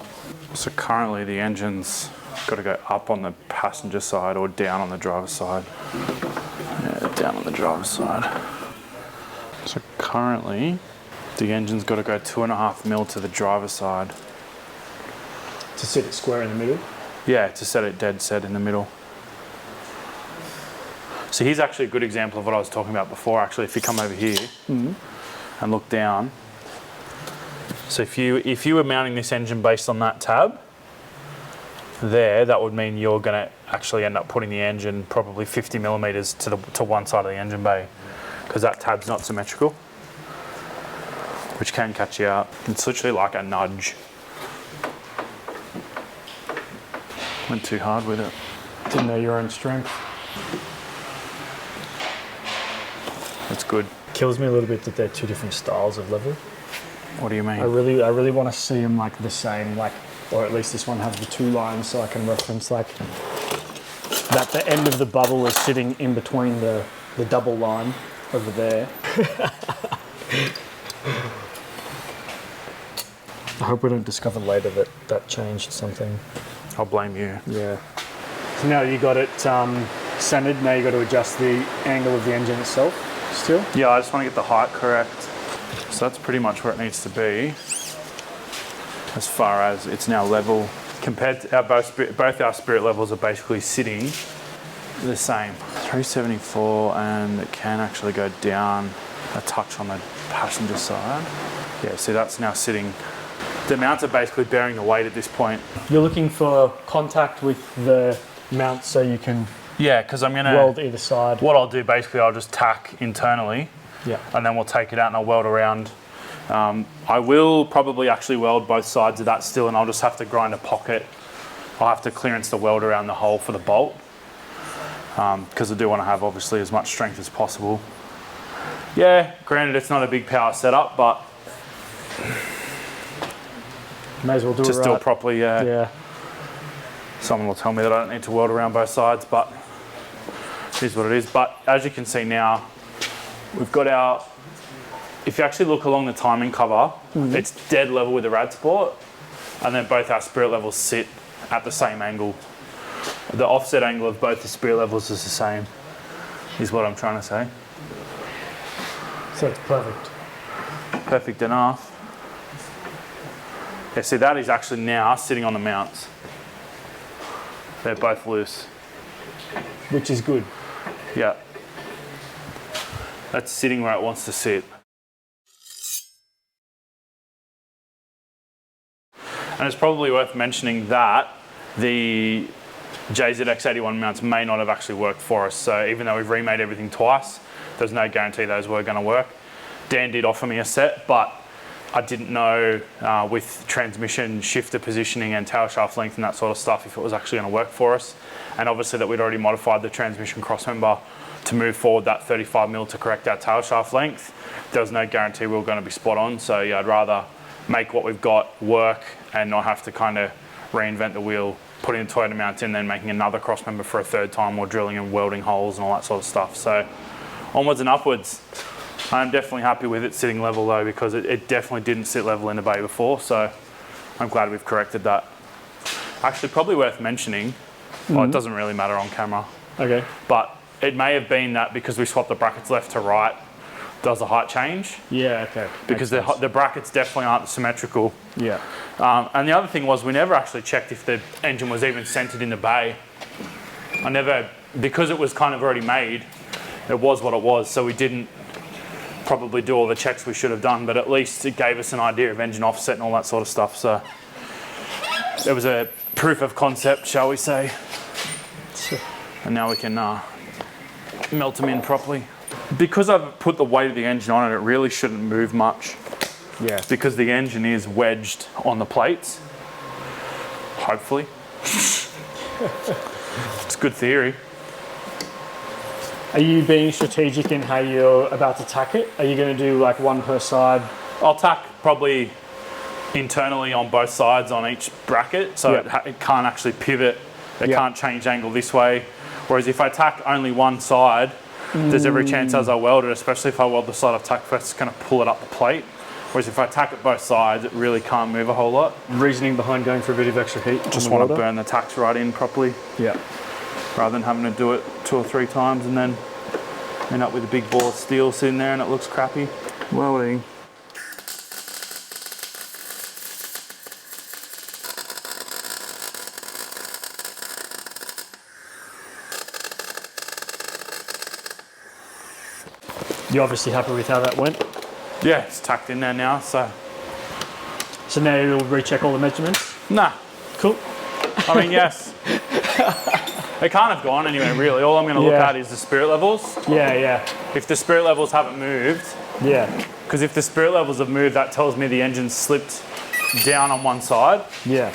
So currently the engine's got to go up on the passenger side or down on the driver's side. Yeah, down on the driver's side. So currently the engine's got to go 2.5 mil to the driver's side. To sit it square in the middle? Yeah, to set it dead set in the middle. So here's actually a good example of what I was talking about before, actually, if you come over here and look down. So if you were mounting this engine based on that tab, there, that would mean you're going to actually end up putting the engine probably 50 millimeters to one side of the engine bay, because that tab's not symmetrical, which can catch you out. It's literally like a nudge. Went too hard with it. Didn't know your own strength. That's good. Kills me a little bit that they're two different styles of level. What do you mean? I really want to see them like the same, like, or at least this one has the two lines, so I can reference like that the end of the bubble is sitting in between the double line over there. I hope we don't discover later that that changed something. I'll blame you. Yeah. So now you got it centered, now you got to adjust the angle of the engine itself still? Yeah, I just want to get the height correct. So that's pretty much where it needs to be, as far as it's now level. Compared to both our spirit levels are basically sitting the same. 374, and it can actually go down a touch on the passenger side. Yeah, see that's now sitting. The mounts are basically bearing the weight at this point. You're looking for contact with the mount so you can Yeah, because I'm going to weld either side. What I'll do basically, I'll just tack internally. Yeah. And then we'll take it out and I'll weld around. I will probably actually weld both sides of that still, and I'll just have to grind a pocket. I'll have to clearance the weld around the hole for the bolt, because I do want to have obviously as much strength as possible. Yeah, granted it's not a big power setup, but may as well do just it do right. it properly. Yeah. Yeah. Someone will tell me that I don't need to weld around both sides, but it is what it is. But as you can see now, we've got our, if you actually look along the timing cover, it's dead level with the rad sport, and then both our spirit levels sit at the same angle. The offset angle of both the spirit levels is the same, is what I'm trying to say. So it's perfect. Perfect enough. Yeah, see that is actually now sitting on the mounts. They're both loose. Which is good. Yeah. That's sitting where it wants to sit. And it's probably worth mentioning that the JZX81 mounts may not have actually worked for us. So even though we've remade everything twice, there's no guarantee those were going to work. Dan did offer me a set, but I didn't know with transmission, shifter positioning and tail shaft length and that sort of stuff if it was actually going to work for us. And obviously that we'd already modified the transmission crossmember to move forward that 35mm to correct our tail shaft length. There was no guarantee we were going to be spot on. So yeah, I'd rather make what we've got work and not have to kind of reinvent the wheel, putting a Toyota mount in, then making another crossmember for a third time, or drilling and welding holes and all that sort of stuff. So onwards and upwards. I'm definitely happy with it sitting level though, because it definitely didn't sit level in the bay before, so I'm glad we've corrected that. Actually, probably worth mentioning, well, it doesn't really matter on camera, Okay. but it may have been that because we swapped the brackets left to right, does a height change. Yeah, okay. Because the brackets definitely aren't symmetrical. Yeah. And the other thing was we never actually checked if the engine was even centered in the bay. Because it was kind of already made, it was what it was, so we didn't probably do all the checks we should have done, but at least it gave us an idea of engine offset and all that sort of stuff. So it was a proof of concept, shall we say. Sure. And now we can melt them in properly. Because I've put the weight of the engine on it, it really shouldn't move much. Yeah. Because the engine is wedged on the plates. Hopefully. It's good theory. Are you being strategic in how you're about to tack it? Are you going to do like one per side? I'll tack probably internally on both sides on each bracket, so it can't actually pivot. It can't change angle this way. Whereas if I tack only one side, there's every chance as I weld it, especially if I weld the side I've tacked first, it's going to pull it up the plate. Whereas if I tack it both sides, it really can't move a whole lot. Reasoning behind going for a bit of extra heat? Just want to burn the tacks right in properly. Yeah. Rather than having to do it 2 or 3 times and then end up with a big ball of steel sitting there and it looks crappy. Welding. You're obviously happy with how that went? Yeah, it's tucked in there now, so. So now you'll recheck all the measurements? Nah. Cool. I mean, yes. It can't have gone anywhere, really. All I'm going to look at is the spirit levels. Yeah, yeah. If the spirit levels haven't moved, because if the spirit levels have moved, that tells me the engine's slipped down on one side. Yeah.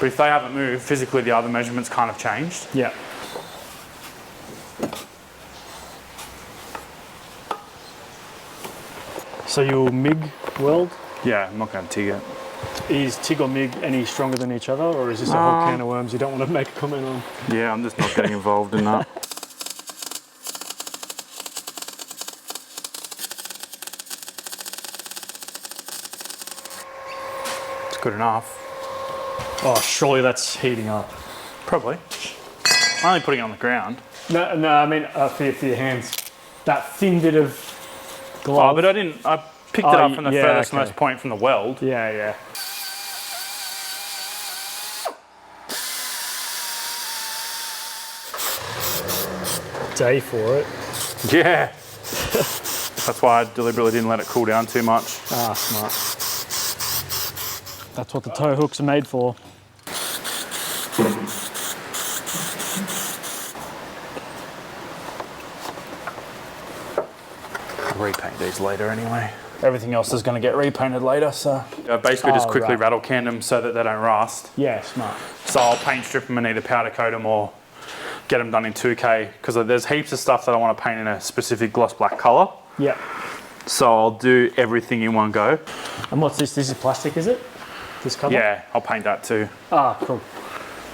But if they haven't moved, physically the other measurements can't have changed. Yeah. So you'll MIG weld? Yeah, I'm not going to TIG it. Is TIG or MIG any stronger than each other, or is this a whole can of worms you don't want to make a comment on? Yeah, I'm just not getting involved in that. It's good enough. Oh, surely that's heating up. Probably. I'm only putting it on the ground. No, I mean for your hands. That thin bit of glove. Oh, but I picked it up from the furthest most point from the weld. Yeah, yeah. Day for it. Yeah. That's why I deliberately didn't let it cool down too much. Ah, smart. That's what the tow hooks are made for. I'll repaint these later anyway. Everything else is going to get repainted later, so I basically just quickly rattle can them so that they don't rust. Yeah, smart. So I'll paint strip them and either powder coat them or get them done in 2K, because there's heaps of stuff that I want to paint in a specific gloss black colour. Yeah. So I'll do everything in one go. And what's this? This is plastic, is it? This cover? Yeah, I'll paint that too. Ah, cool.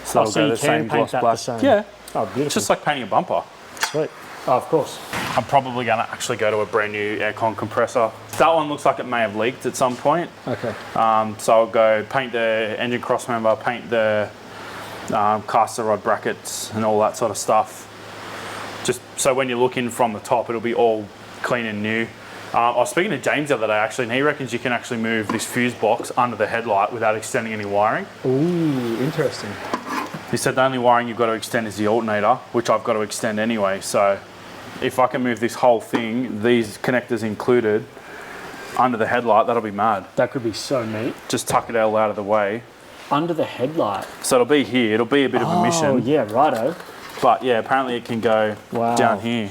So I'll so go you the same can paint gloss that black. the same? Yeah. Oh, beautiful. It's just like painting a bumper. Sweet. Oh, of course. I'm probably going to actually go to a brand new aircon compressor. That one looks like it may have leaked at some point. Okay. So I'll go paint the engine cross member, paint the caster rod brackets and all that sort of stuff. Just so when you're looking from the top, it'll be all clean and new. I was speaking to James the other day actually, and he reckons you can actually move this fuse box under the headlight without extending any wiring. Ooh, interesting. He said the only wiring you've got to extend is the alternator, which I've got to extend anyway. So if I can move this whole thing, these connectors included, under the headlight, that'll be mad. That could be so neat. Just tuck it all out of the way. Under the headlight? So it'll be here. It'll be a bit of a mission. Oh, yeah, righto. But yeah, apparently it can go down here.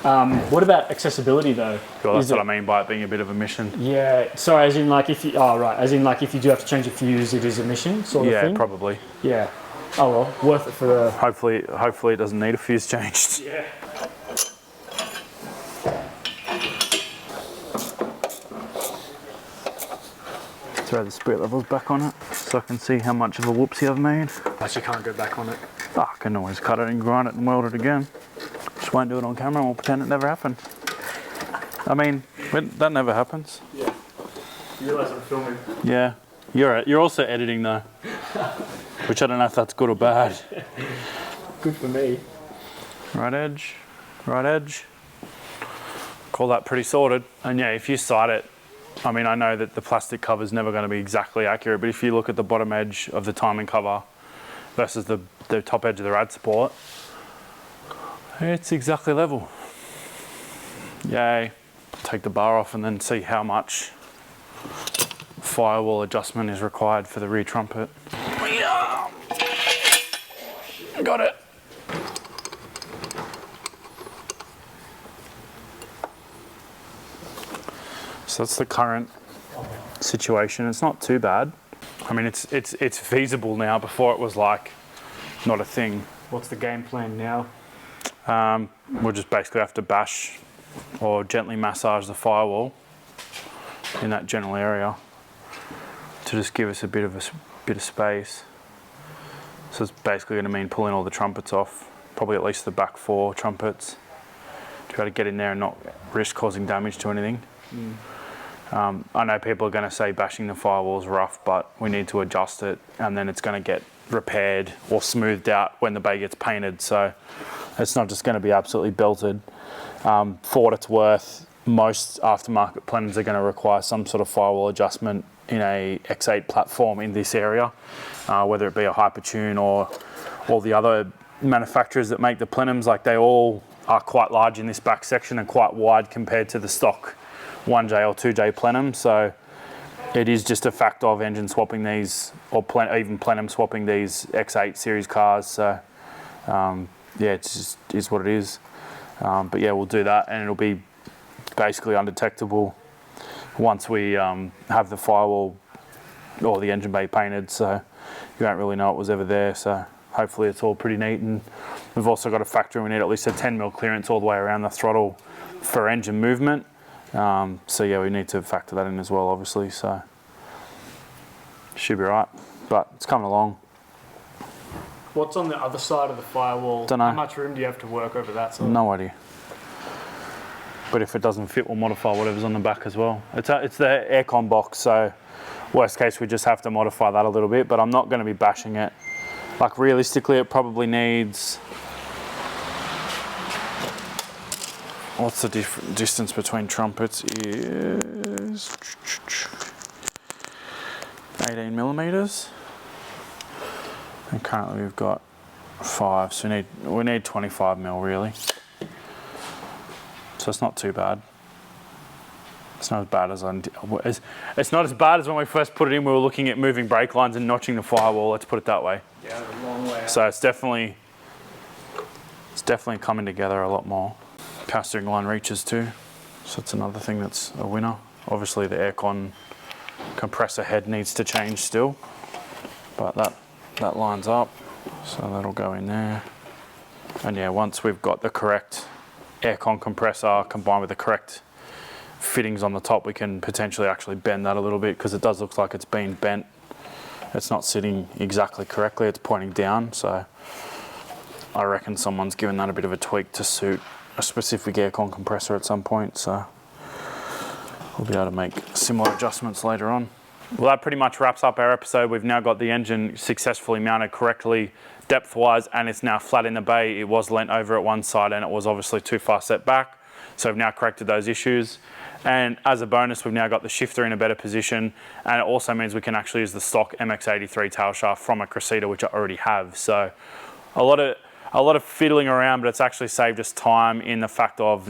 What about accessibility though? Well, that's what I mean by it being a bit of a mission. Yeah, so as in like if you, as in like if you do have to change a fuse, it is a mission sort of thing? Yeah, probably. Yeah. Oh well, worth it for the... Hopefully it doesn't need a fuse changed. Yeah. Throw the spirit levels back on it so I can see how much of a whoopsie I've made. Actually can't go back on it. Oh, I can always cut it and grind it and weld it again. Just won't do it on camera and we'll pretend it never happened. I mean, that never happens. Yeah. You realise I'm filming? Yeah. You're also editing though. Which I don't know if that's good or bad. Good for me. Right edge. Right edge. call that pretty sorted. And yeah, if you sight it, I mean, I know that the plastic cover is never going to be exactly accurate, but if you look at the bottom edge of the timing cover versus the top edge of the rad support, it's exactly level. Yay. Take the bar off and then see how much firewall adjustment is required for the rear trumpet. Yeah. Got it. So that's the current situation. It's not too bad. I mean, it's feasible now. Before it was like not a thing. What's the game plan now? We'll just basically have to bash or gently massage the firewall in that general area to just give us a bit of space. So it's basically going to mean pulling all the trumpets off, probably at least the back 4 trumpets, to be able to get in there and not risk causing damage to anything. I know people are going to say bashing the firewall is rough, but we need to adjust it, and then it's going to get repaired or smoothed out when the bay gets painted. So it's not just going to be absolutely belted. For what it's worth, most aftermarket plenums are going to require some sort of firewall adjustment in a X8 platform in this area, whether it be a Hypertune or all the other manufacturers that make the plenums. Like, they all are quite large in this back section and quite wide compared to the stock 1J or 2J plenum. So it is just a fact of engine swapping these, or even plenum swapping these X8 series cars. So yeah, it's just is what it is. But yeah, we'll do that, and it'll be basically undetectable once we have the firewall or the engine bay painted, so you won't really know it was ever there. So hopefully it's all pretty neat. And we've also got to factor in we need at least a 10mm clearance all the way around the throttle for engine movement. So yeah, we need to factor that in as well, obviously. So should be right, but it's coming along. What's on the other side of the firewall? Dunno. How much room do you have to work over that side? No idea. But if it doesn't fit, we'll modify whatever's on the back as well. It's the aircon box, so worst case we just have to modify that a little bit, but I'm not going to be bashing it. Like, realistically, it probably needs... What's the distance between trumpets is 18mm. And currently we've got 5, so we need 25mm really. So it's not too bad. It's not as bad as it's not as bad as when we first put it in. We were looking at moving brake lines and notching the firewall. Let's put it that way. Yeah, a long way out. So it's definitely coming together a lot more. Castering line reaches too, so it's another thing that's a winner. Obviously the aircon compressor head needs to change still, but that lines up, so that'll go in there. And yeah, once we've got the correct aircon compressor combined with the correct fittings on the top, we can potentially actually bend that a little bit, because it does look like it's been bent. It's not sitting exactly correctly, it's pointing down, so I reckon someone's given that a bit of a tweak to suit a specific aircon compressor at some point, so we'll be able to make similar adjustments later on. Well, that pretty much wraps up our episode. We've now got the engine successfully mounted correctly depth-wise, and it's now flat in the bay. It was leant over at one side and it was obviously too far set back, so we've now corrected those issues. And as a bonus, we've now got the shifter in a better position, and it also means we can actually use the stock MX83 tail shaft from a Cressida, which I already have. So a lot of fiddling around, but it's actually saved us time in the fact of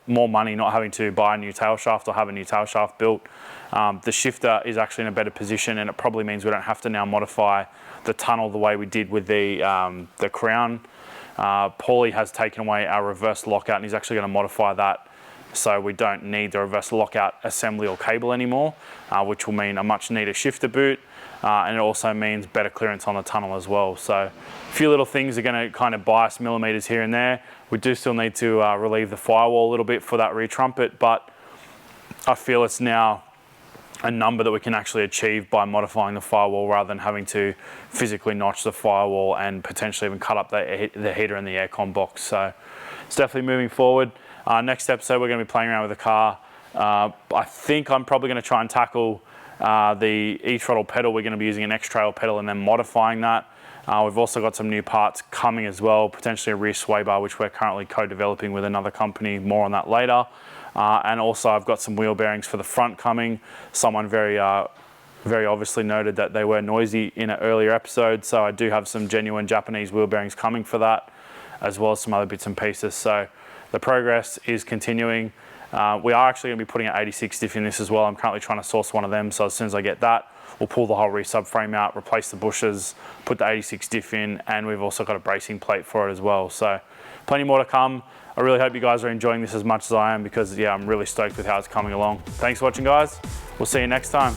more money not having to buy a new tail shaft or have a new tail shaft built. The shifter is actually in a better position, and it probably means we don't have to now modify the tunnel the way we did with the Crown. Paulie has taken away our reverse lockout, and he's actually going to modify that so we don't need the reverse lockout assembly or cable anymore, which will mean a much neater shifter boot. And it also means better clearance on the tunnel as well. So a few little things are going to kind of bias millimeters here and there. We do still need to relieve the firewall a little bit for that rear trumpet, but I feel it's now a number that we can actually achieve by modifying the firewall rather than having to physically notch the firewall and potentially even cut up the heater and the aircon box. So it's definitely moving forward. Next episode, we're going to be playing around with the car. I think I'm probably going to try and tackle the e-throttle pedal. We're going to be using an X-Trail pedal and then modifying that. We've also got some new parts coming as well, potentially a rear sway bar, which we're currently co-developing with another company. More on that later. And also I've got some wheel bearings for the front coming. Someone very obviously noted that they were noisy in an earlier episode, so I do have some genuine Japanese wheel bearings coming for that, as well as some other bits and pieces. So the progress is continuing. We are actually going to be putting an 86 diff in this as well. I'm currently trying to source one of them, so as soon as I get that, we'll pull the whole rear subframe out, replace the bushes, put the 86 diff in, and we've also got a bracing plate for it as well. So plenty more to come. I really hope you guys are enjoying this as much as I am, because yeah, I'm really stoked with how it's coming along. Thanks for watching, guys. We'll see you next time.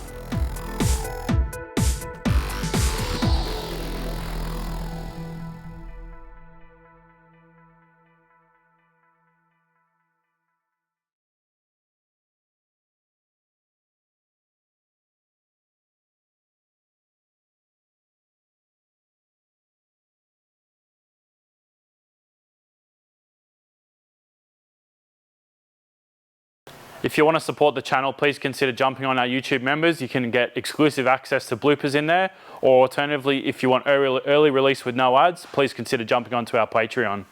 If you want to support the channel, please consider jumping on our YouTube members. You can get exclusive access to bloopers in there, or alternatively, if you want early release with no ads, please consider jumping onto our Patreon.